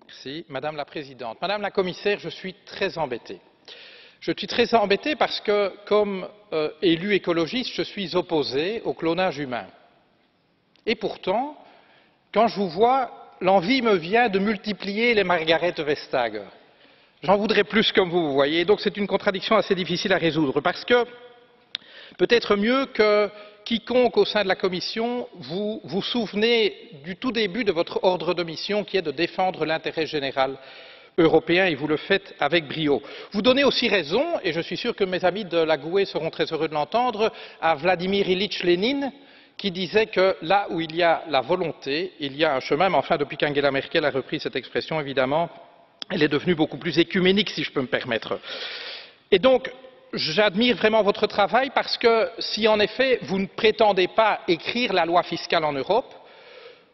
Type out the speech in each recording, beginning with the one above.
Merci, Madame la Présidente. Madame la Commissaire, je suis très embêté. Je suis très embêté parce que, comme élu écologiste, je suis opposé au clonage humain. Et pourtant, quand je vous vois, l'envie me vient de multiplier les Margaret Vestager. J'en voudrais plus comme vous voyez. Donc c'est une contradiction assez difficile à résoudre parce que peut-être mieux que quiconque au sein de la Commission, vous vous souvenez du tout début de votre ordre de mission qui est de défendre l'intérêt général européen et vous le faites avec brio. Vous donnez aussi raison, et je suis sûr que mes amis de la GUE seront très heureux de l'entendre, à Vladimir Ilitch Lénine, qui disait que là où il y a la volonté, il y a un chemin. Mais enfin, depuis qu'Angela Merkel a repris cette expression, évidemment, elle est devenue beaucoup plus écuménique, si je peux me permettre. Et donc, j'admire vraiment votre travail parce que si en effet vous ne prétendez pas écrire la loi fiscale en Europe,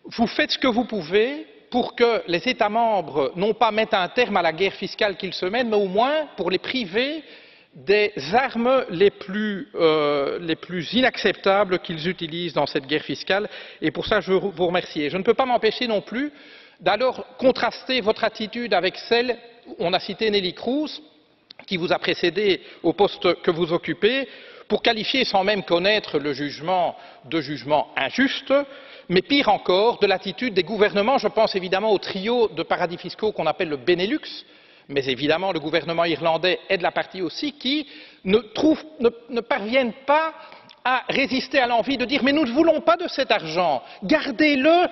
vous faites ce que vous pouvez pour que les États membres non pas mettent un terme à la guerre fiscale qu'ils se mènent, mais au moins pour les priver des armes les plus inacceptables qu'ils utilisent dans cette guerre fiscale. Et pour ça, je veux vous remercier. Je ne peux pas m'empêcher non plus d'alors contraster votre attitude avec celle, on a cité Neelie Kroes, qui vous a précédé au poste que vous occupez, pour qualifier, sans même connaître le jugement, de jugement injuste, mais pire encore, de l'attitude des gouvernements. Je pense évidemment au trio de paradis fiscaux qu'on appelle le Benelux, mais évidemment le gouvernement irlandais est de la partie aussi, qui ne parviennent pas à résister à l'envie de dire « mais nous ne voulons pas de cet argent, gardez-le ».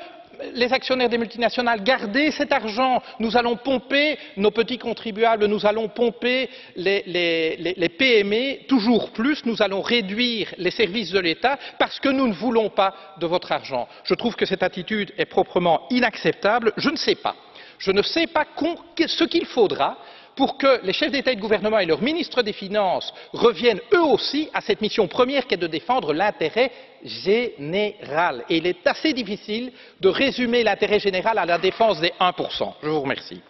Les actionnaires des multinationales, gardez cet argent, nous allons pomper nos petits contribuables, nous allons pomper les PME toujours plus, nous allons réduire les services de l'État parce que nous ne voulons pas de votre argent. Je trouve que cette attitude est proprement inacceptable. Je ne sais pas ce qu'il faudra pour que les chefs d'État et de gouvernement et leurs ministres des Finances reviennent eux aussi à cette mission première qui est de défendre l'intérêt général. Et il est assez difficile de résumer l'intérêt général à la défense des 1%. Je vous remercie.